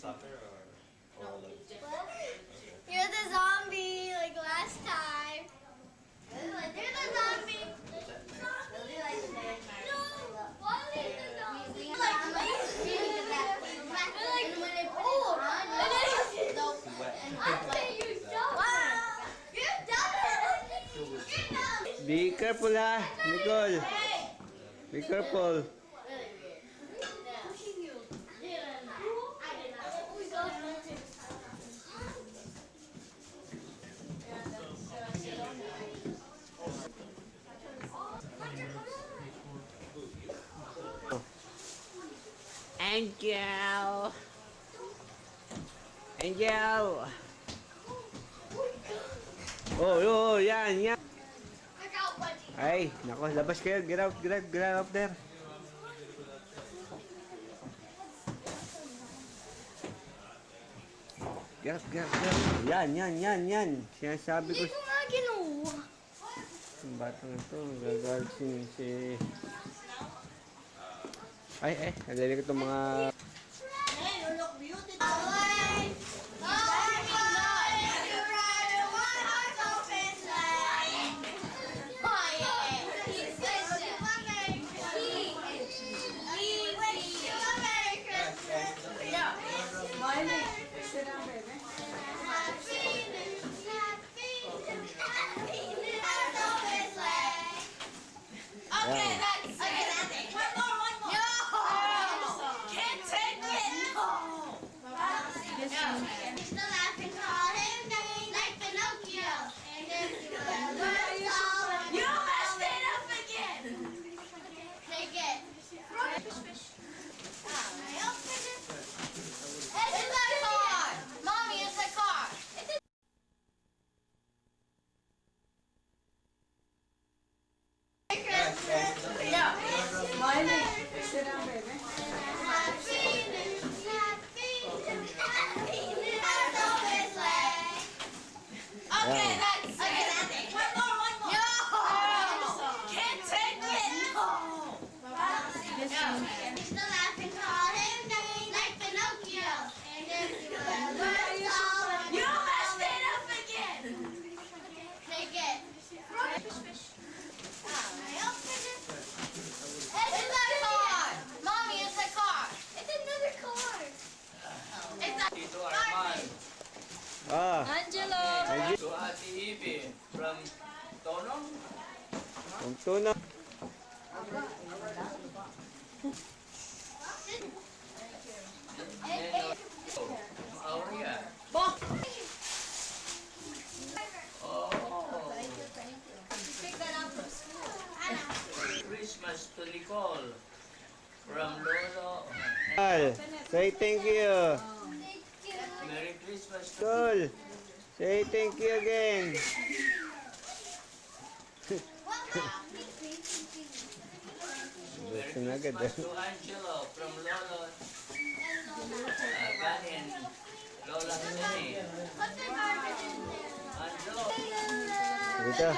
soccer or like, You're the zombie, like last time. You're the zombie. No, Wally is the zombie. Be careful ha, Nicole. Be careful. Angel! Angel! Oh, yan, yan. Ay, nako, labas kayo. Get out there. Get up. Yan. Sinasabi ko. Hindi ko nga ginawa. Ang batang ito, gagalit si... Ay, nalilig itong mga... Okay, that's it. One more. No! Can't take it. No! He's the laughing call him like Pinocchio. And then you messed it up again. Take it. It's the car. Mommy, it's the car. Okay, that's it. One more. No! Can't take it. No! He's the laughing call him like Pinocchio. And then you messed it up again. Take it. It's the car. Mommy, it's the car. It's another car. It's a Tito Arman, Angelo. to Ate Ibe from Tonong, Ang tuna. and Aurea. Oh, Pick that up from school. Christmas to Nicole from Lolo. Say thank you. Merry Christmas to Nicole, say thank you again. Merry Gusto na agad Christmas to Angelo from Lolo Ganin, Lola Seni. Put the garbage in there. Angelo, Dito.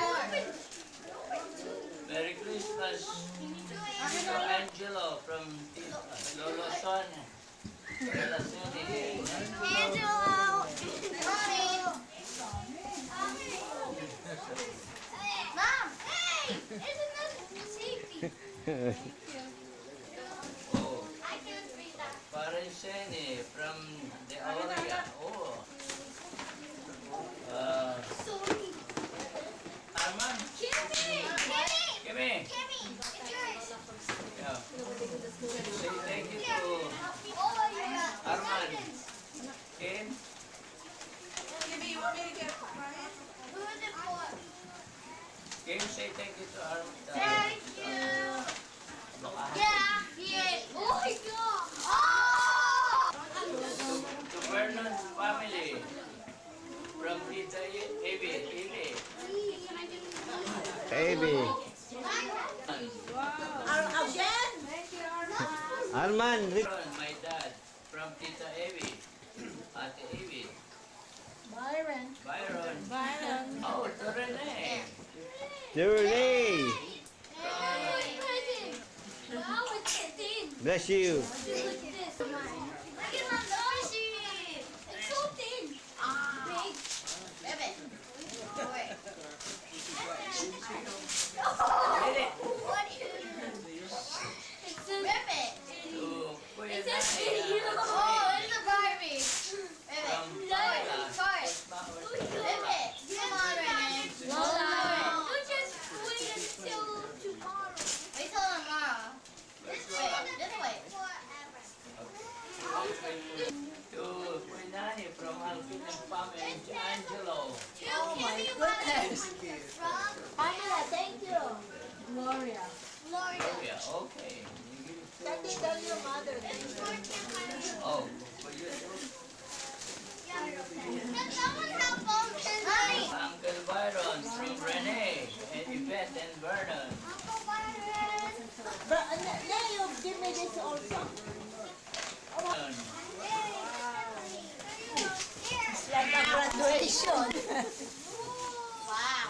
Merry Christmas to Angelo from Lolo Son, Lola Seni. Angelo. Mommy. Mom. Hey, it's another safety. Oh, I can't read that. Parin Seni from the Aurea. Oh, Sorry. Arman, Kimmy. Kimi. It's yours. Yeah. Say thank you to Oh, yeah. Arman. Kim. Who is it for? Kim, say thank you to Arman. Thank you. Yeah. Oh my God. Oh! To Vernon family from Tita Ivy. Baby. Arman, My dad from Tita Ivy. Ate Ivy. Byron. Oh, to Rene. Julie. Wow, it's thin. Bless you. Look at this. Look at my nose. Ribbit. Wait. Get it. What is it? Ribbit. To Kuya It says Nani, video. Oh, it's a Barbie. From Ribbit. Paula. Card. Ribbit. Come on, Renee. You just wait until tomorrow. Wait till tomorrow. Just wait. To Kuya Nani from Alvin and Pam and Angelo. Oh my goodness. Pamela, thank you. Gloria. Gloria. Oh yeah, okay. You give it to- Daddy, tell your mother. Oh, for you too. Can someone help Mommy. Uncle Byron from Renee and Yvette and Vernon. Uncle Byron. But now you give me this also. It's like a graduation. Wow.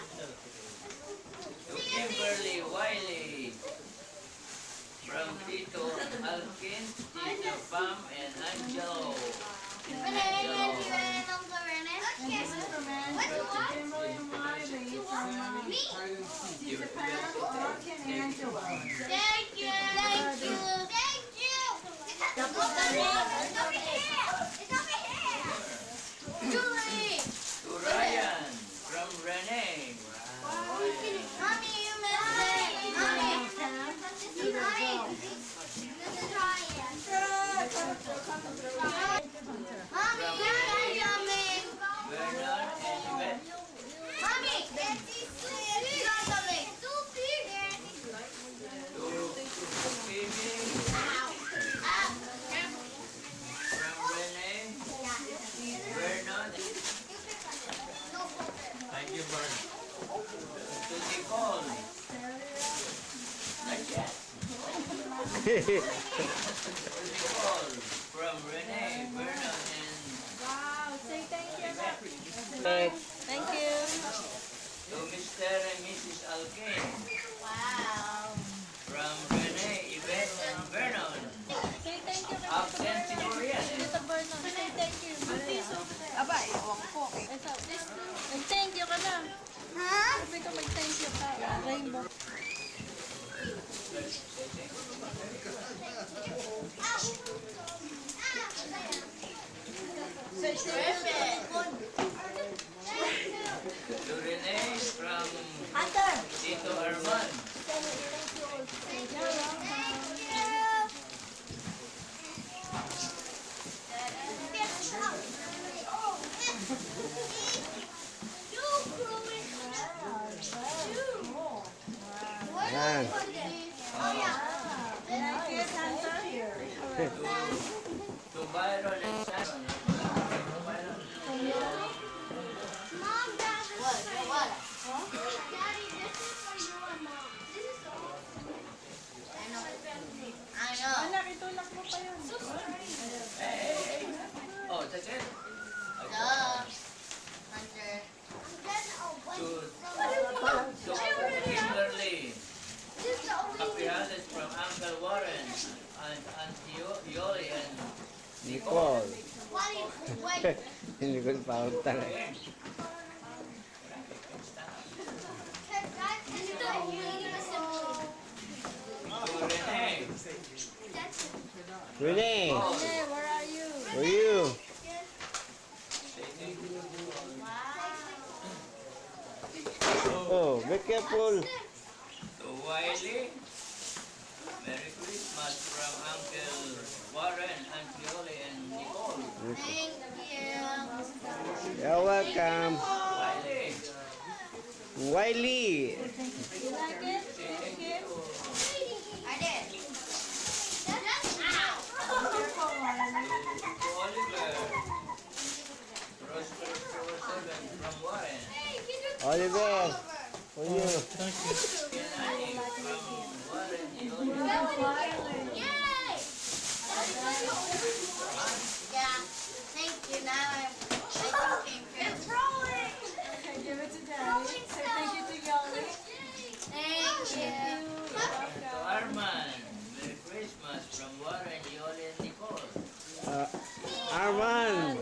To Kimberly Wiley from Tito Alkin, Tito Pam and Angelo. Thank you. Thank you. Thank you. It's over here. It's over here. Julie. To Ryan from Renee. Mommy, you missed it. Mommy. This is Ryan. This is Ryan. Mommy, you're coming. Vernon and Yvette. Mommy, you got something. To Phoebe from Renee. Vernon. Thank you, Vernon. To Nicole. Not yet. Nicole from Renee, Vernon and Wow, say thank you. Yvette. Thank you. To Mr. and Mrs. Alkin Wow. from Renee, Yvette and Vernon. Say thank you. Absent si Korean. Tito Vernon, say thank you. Aba, iwan ko. Mag-thank you ka na. Huh? Sabi ko mag-thank you ka. Rainbow. To Renee from Hunter. Tito Arman. Thank you. Yan. Thank you, Hunter. To Byron and Sharon. Byron. Mom, Dad, what? Daddy, this is for you and Mom. This is for I know. Anak, itulak mo pa yun. Hey. Oh, that's it? Duh. Hunter. To Kimberly. This is the only Happy holidays from Uncle Warren and Auntie Yoli and Nicole. Wait. Nicole Pauta. This is the only To Renee. Renee, Hey, where are you? for you. Say thank you. Oh, be careful. To Wiley. Merry Christmas from Uncle Warren, Auntie Yoli and Nicole. Thank you. You're welcome. Wiley. Wiley. You like it? Thank you. I did. Careful, Warren. To Oliver. Prosper 47 from Warren. Oliver, for you. Kenani from Warren, Yoli. Yay! Yeah. Thank you. Now I'm thinking. It's rolling. Okay, give it to Daddy. Say thank you to Yoli. Thank you. To Arman. Merry Christmas from Warren, Yoli and Nicole. Arman.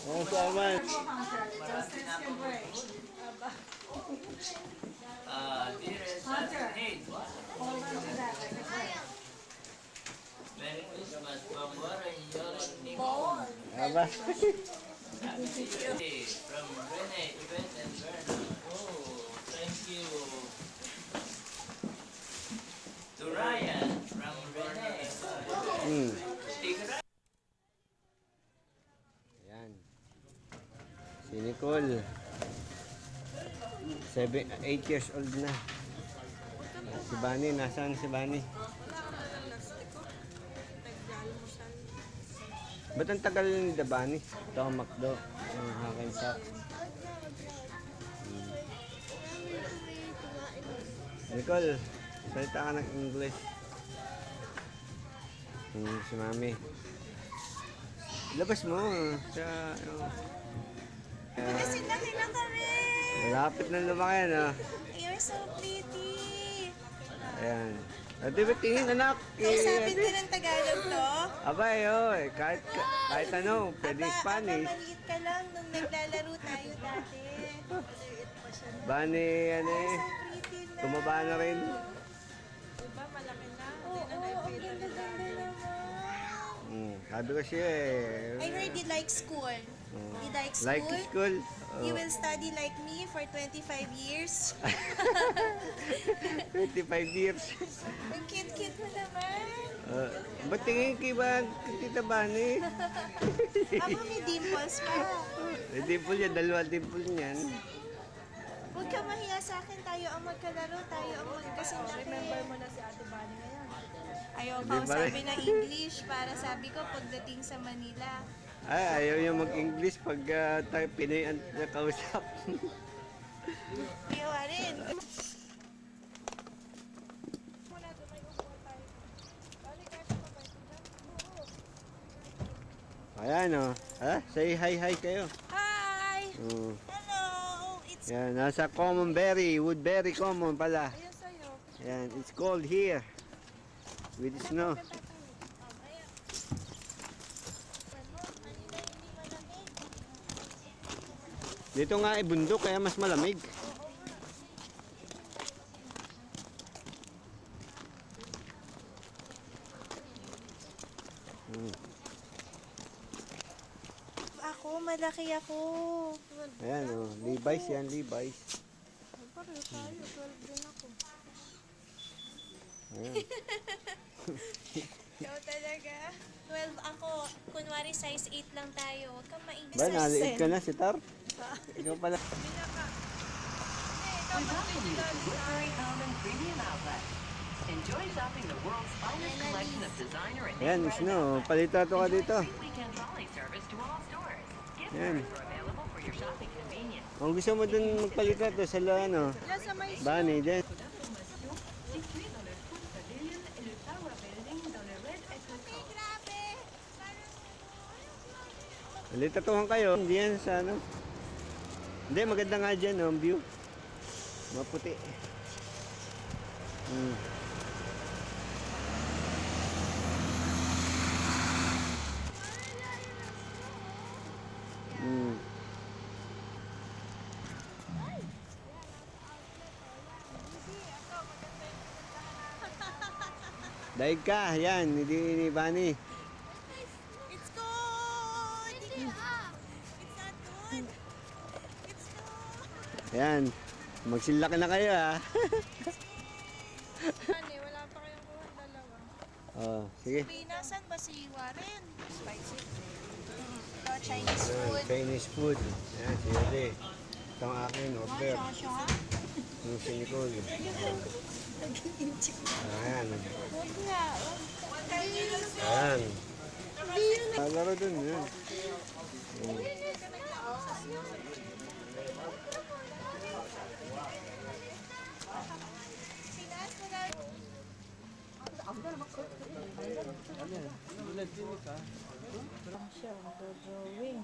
Oh, si Arman. Hunter, just take a break. Dearest Nate, what? Merry Christmas from Warren, Yoren, Nicole. Aba. Happy birthday from Rene, Yvette, and Verna. Oh, thank you. To Ryan from Rene. Hmm. Sticker. Ayan. Si Nicole. 8 years old na. Si Bunny, nasaan si Bunny? Ba't ang tagal ni The Bunny? Ito ang McDo. Ang Hack and Sack. Nicole, salita ka ng English. Si Mami. Labas mo. Sa, ano. Kasi laki na kami. Malapit na lumaki, no? You're so pretty. Ayan. Di ba tingin, anak? Kausapin ko ng Tagalog to. Abay, kahit ano, pwede Spanish. Maliit ka lang nung naglalaro tayo dati. Bani, ano eh, So pretty na. tumaba na rin. Oo, ang ganda-ganda naman. Sabi ko siya eh. I heard you like school. You like school? Like school? You will study like me for 25 years. 25 years. Ang cute-cute mo naman. Ba't tingin kay ba, Tita Bani? Ako may dimples pa. Dimple yan, dalawa dimple niyan. Huwag ka mahiya sa akin. Tayo ang magkalaro. Tayo ang magkasinlaki. Remember mo na si Ate Bani ngayon. Ayaw Di ba kausapin ng English para sabi ko pagdating sa Manila. Ay, ayaw niya mag-English pag tayo Pinoy ang nakausap. Ayaw rin. Ayan o. Say hi kayo. Hi! Oh. Hello! It's Yan, nasa Common Berry, Woodberry Common pala. ayun sa'yo. Yan, it's cold here. With snow. Dito nga ay bundok kaya mas malamig. Ako, malaki ako. Ayan o, Levi's yan, Levi's. Pareho tayo, 12 din ako. Ayan. Ikaw talaga. 12 ako. Kunwari size 8 lang tayo. Huwag kang maingis Ba, sa naliit ka na si Tar? Ikaw pala. Welcome you to Woodbury Home and Premium Outlet. Enjoy shopping the world's finest collection of designer and Ayan, snow. Palitato ka dito. free weekend trolley service to all stores. Gift Ayan. cards are available for your shopping convenience. Kung gusto mo dun magpalitato sa ano, Bani, dyan. Situé dans le Food Pavilion et le Tower Building dans le Red Echo Court. Palitatuhan kayo. Hindi yan sa ano. Hindi, maganda nga dyan, ang view. Maputi. Daig ka, yan, hindi ni Bani. It's good! It's not good. It's good. Yan, magsilaki na kayo ha. Wala pa kayong kuha, dalawa. Oh, sige. Pinasan ba si Warren? Spicy. Ito, Chinese Yan, food. Chinese food. Yan, si Yode. Ito ang akin, order. Shong-shong ha? Yung si Nicole. Ayan. Huwag nga. Ayan. Laro dun, yan. Pinas mo na. Siya, mag-drawing.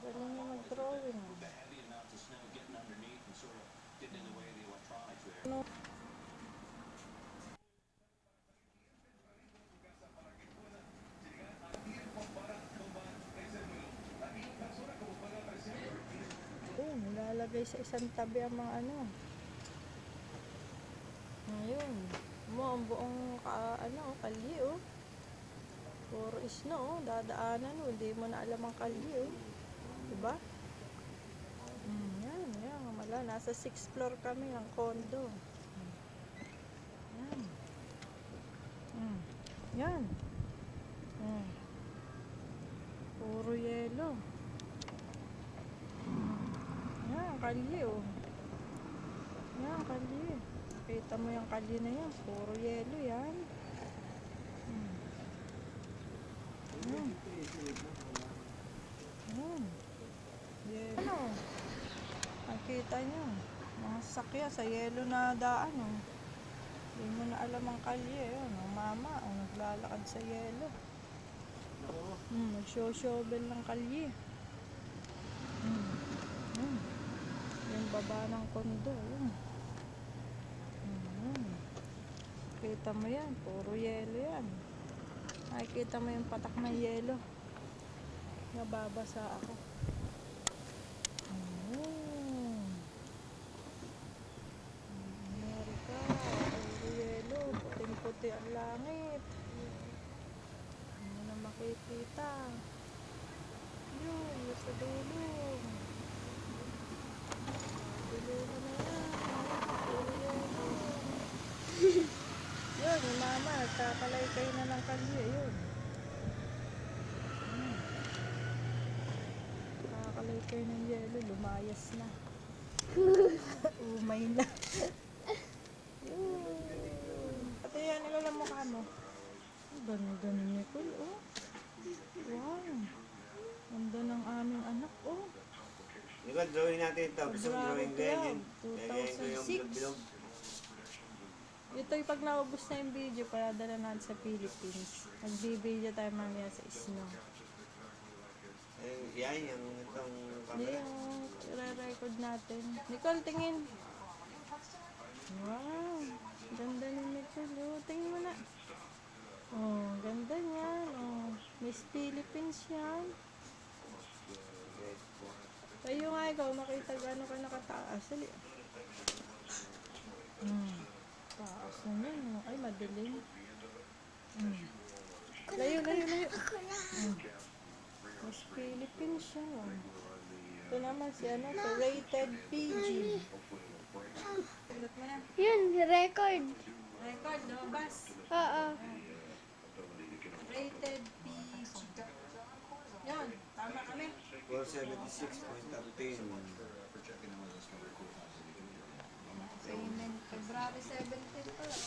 Galing niya mag-drawing. Lagay sa isang tabi ang mga ano. Ngayon. Ang buong kalye oh. Puro isno oh. Dadaanan oh. Hindi mo na alam ang kalye oh. Diba? Yan. Wala. Nasa 6th floor kami ng condo. Yan. Yan. Puro yelo. Yan, kalye oh. Yan, kalye. Kita mo yung kalye na yan. Puro yelo yan. Yelo. Nakita nyo. Mga sasakyan sa yelo na daan oh. Hindi mo na alam ang kalye. Ang mama naglalakad sa yelo. Nagsho-shovel ng kalye. Yung baba ng kondo. Kita mo yan. Puro yelo yan. Nakikita mo yung patak ng yelo. Nababasa ako. Amerika. Puro yelo. Puting-puti ang langit. Hindi mo na makikita. Yun. Sa dulo. Dulo na yan. Puro yelo. Yun, yung mama, nagkakalaykay na ng kalye, yun. Nakakalaykay ng yelo, lumayas na. Umay na. Yun. Pati yan, ilalang mukha mo. Ganda ni Nicole, oh. Wow. Ganda ng aming anak, oh. Diba, drawing natin ito. Gusto mo drawing ganyan. 2006. Ganyan ko yung bilog-bilog. Ito yung pag naubos na yung video, paradala natin sa Philippines. Mag-video tayo mamaya sa snow. Yan, yung itong camera. Yung i-record natin. Nicole, tingin. Wow. Ganda ni Nicole. Oh, tingin mo na. Oh, ganda niyan. Oh, Miss Philippines yan. Tayo nga ikaw, makita gano'n ka nakataas. Sali. Taas na yan. Ay, madilim. Layo. Miss Philippines siya. Ito naman si si Rated PG. Tulot mo na. Yun, record. Record, lumabas. Oo. Rated PG. Yun, tama kami. 476.13. Payment, February 17 pa lang.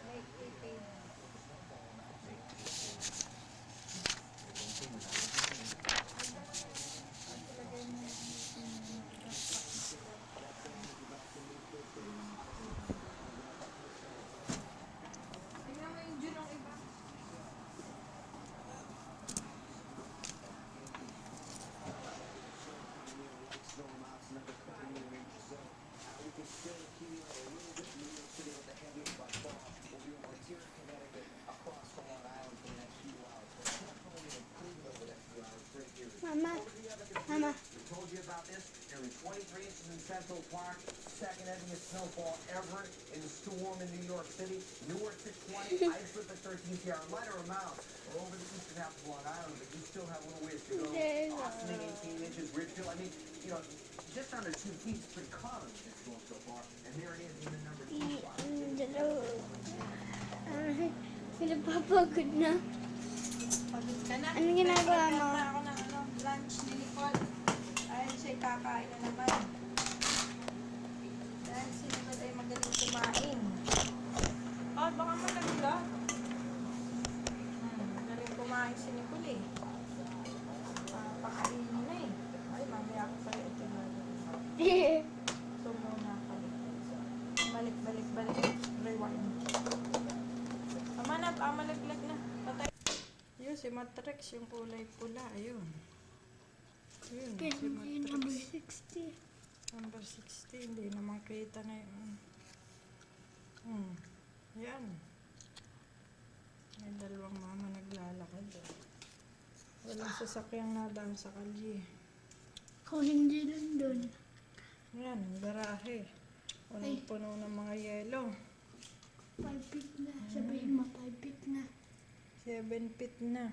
Late payment. Tingnan mo yung June ng iba. Mama. Told you about this. Nearly 23 inches in Central Park. Second heaviest snowfall ever. It is too warm in New York City. Newark at 20. Islip at 13 Sierra. Minor amount over the eastern half of Long Island, but you still have a little ways to go. Austin 18 inches. Ridgefield. I mean, just under 2 feet is pretty common in this storm so far. And there it is in the number 2 spot. Pinapapagod na. Pagod ka na? Anong ginagawa mo? Nag-order na ako ng lunch ni Nicole. Dahil siya'y kakain na naman. Dahil si Nicole ay magaling kumain. Oh, baka malagla. Magaling kumain si Nicole eh. Pakainin na eh. Ay, mamaya ako pala ito na. Ito muna kami. Balik. Rewind. Tama na, malaglag na. Patay. Yun, si Matrix, yung kulay pula. Ayun. Yun, si Number Matrix. 60. Number 60. Hindi naman kita na yun. Yan. May dalawang mama naglalakad. Walang sasakyang nadaan sa kalye. Kung hindi nandun. Yan, ang garahe. Walang puno ng mga yelo. 5 feet na. Sabihin mo, 5 feet na. 7 feet na.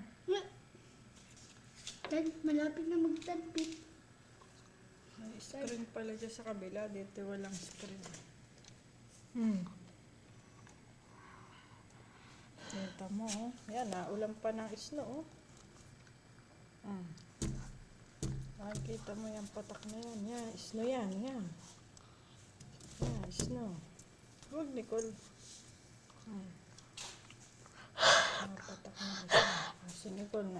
Dad, malapit na mag-10 feet. May screen pala dyan sa kabila. Dito walang screen. Kita mo, oh. Yan, ulam pa ng snow, oh. Nakikita mo yung patak na yan. Yan, snow yan. Yan, snow. Huwag, Nicole. Patak na snow. Si Nicole,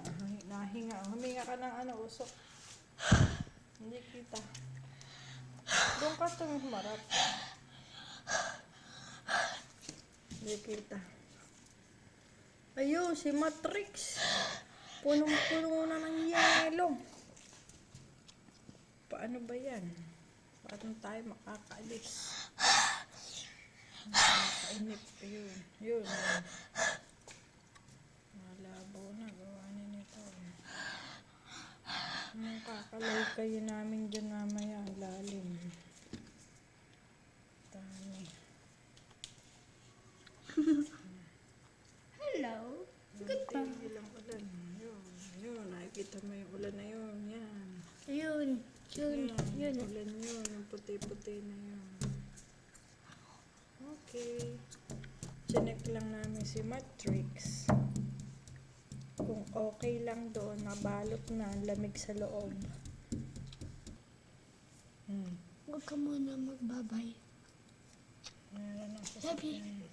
nahinga. Huminga ka ng usok. Hindi kita. Doon ka humarap. Hindi kita. Ayun, si Matrix. Punong-puno na ng yelo. Paano ba yan? Paano tayo makakaalis? Nakakainip. Ayun. Yun. Malabo na. Gawanin nito. Anong kakalay kayo namin dyan mamaya? Ang lalim. Dami. Hello. Goodbye. Ilang ulan. Yun. Nakikita mo yung ulan na yun. Yan. Ayun. Yun. Ulan yun. Yung puti-puti na yun. Okay. Chinek lang namin si Matrix. Kung okay lang doon, nabalot na, lamig sa loob. Huwag ka muna magbabay. Meron ang Sabi, sasakyan.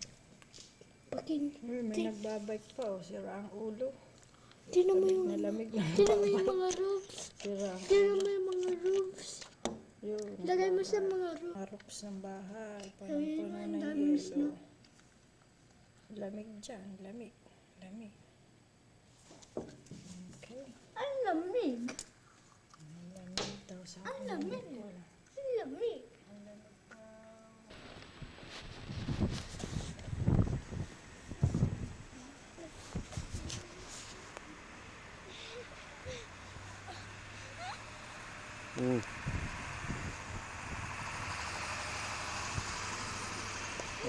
Tin- May nagbabike pa, oh. Sira ang ulo. Tinan mo yung Nalamig na. Tinan mo yung mga roofs. Sira ang Tinan mo yung mga roofs. yun. Lagay mo sa mga roofs. Harops ng bahay. Ayun, Punong-puno ang ng daming yelo. snow. Lamig dyan. Lamig. Okay. Ang lamig. Lamig daw sa Ang akin. lamig. Ang lamig.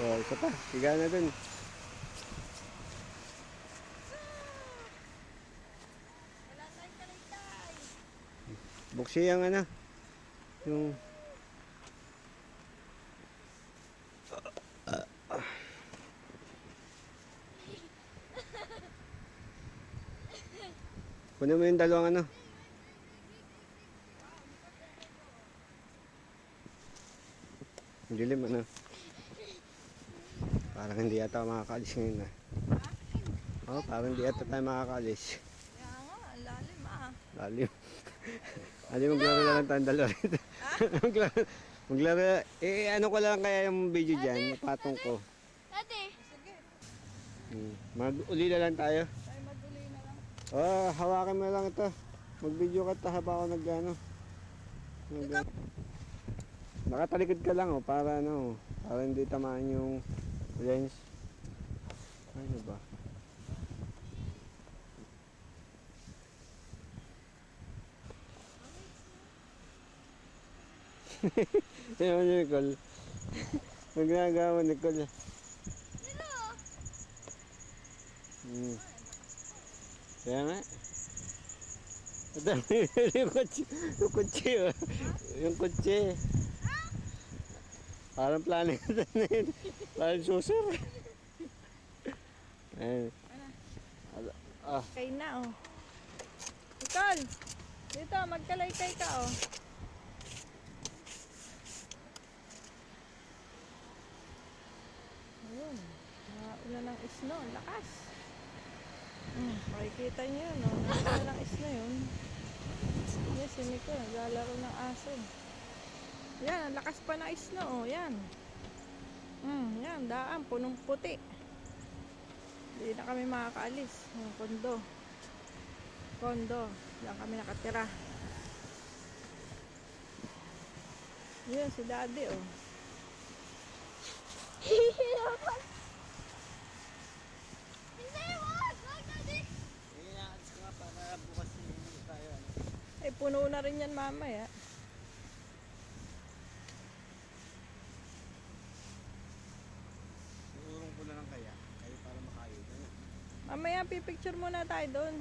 Oh, isa pa. Higa na dun. Buksi yung yung kunin mo yung dalawang Ang dilim Parang hindi yata makakaalis ngayon Oh, parang hindi yata tayo makakaalis. Kaya nga, ang lalim Lalim. Ano maglaro na lang tayong dalawa rito. maglaro. Ano ko lang kaya yung video dyan, patong ko. Ate. Mag-uli na lang tayo. Tayo mag-uli na lang. Oh, hawakan mo lang ito. Mag-video ka ta habang ako Nakatalikod ka lang para para hindi tamaan yung lens. Ano ba? Sino mo Nicole? Ang ginagawa mo, Nicole. Kaya nga. Yung kutsi. Yung kutsi. Parang planet na yun. Parang susur. Ayun. Kay na, oh. Nicole! Dito, magkalaykay ka, oh. Ayun. Ulan ng snow. Lakas. Makikita niyo yun, oh. Ulan ng snow yun. Yes, si Nicole. Naglalaro ng aso. Yan, ang lakas pa na snow, oh. Yan. Yan, daan. Punong puti. Hindi na kami makakaalis. Kondo. Diyan kami nakatira. Yun, si Daddy, oh. Hindi, wag! Wag, Daddy! Inaalis ko nga para bukas Puno na rin yan mamaya. Urong ko na lang kaya. Kayo para makayod. Ano? Mamaya pipicture muna tayo doon.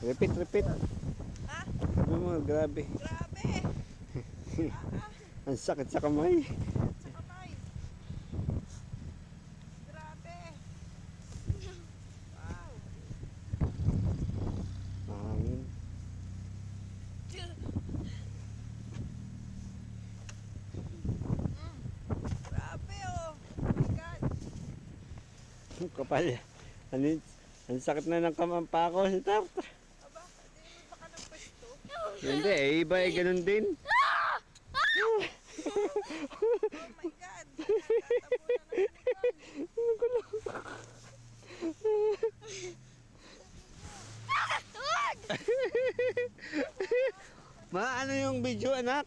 Repeat, repeat. Ha? Sabi mo, grabe. Grabe! Ang sakit sa kamay. Sa kamay. Grabe! Wow! Mahangin. Grabe oh! Oh my God! Kapal. Ang sakit na ng kamampa ko. Si Tap. Aba, hindi mo baka ng pwesto? Hindi, iba eh, ganun din. Oh my God! Natatabunan ng likod. Ma, ano yung video, anak?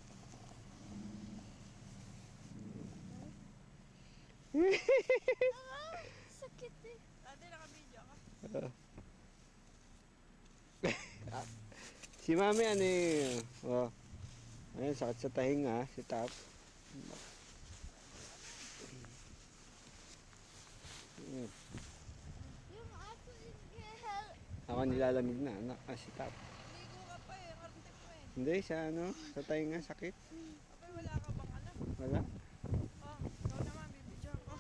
Sakit eh. Dati naka-video ka. Si mami, ano eh. Oh. Ayun, sakit sa tahinga, si Tap. Yung ako inhale. Ako nilalamig na, anak. Si Tap. Ligo ka pa eh. Arte mo eh. Hindi, sa ano, sa tahinga, sakit. Abay, wala ka bang alam? Wala. Oh, ikaw naman, bibidyo ko.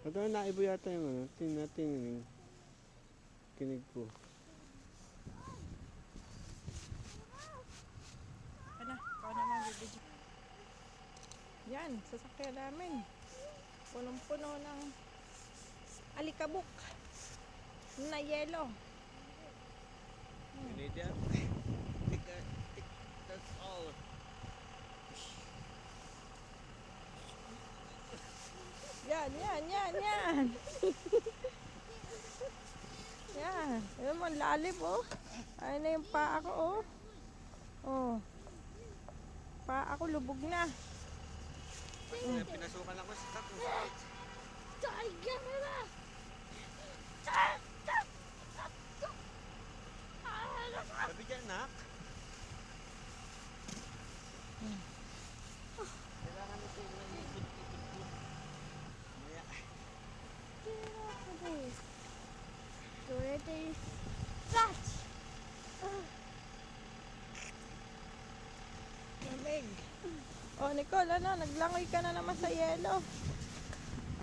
Ito na naibo yata yung ano. Tingnan natin yung kinig ko. Ano, ikaw naman, bibidyo. Yan, sasakyan namin. Punong-puno ng alikabok na yelo. You need that? That's all. Yan. Yan. Yan mo, lalim oh. Ayun na yung paa ko oh. Oh. Paa ko lubog na. Pinasukan ako si Tap. Tiger na. Sabi dyan, nak. Kailangan ito yung ikot-ikot ko. Maya. Dirty touch. Lamig. Oh, Nicole, ano? Naglangoy ka na naman sa yelo.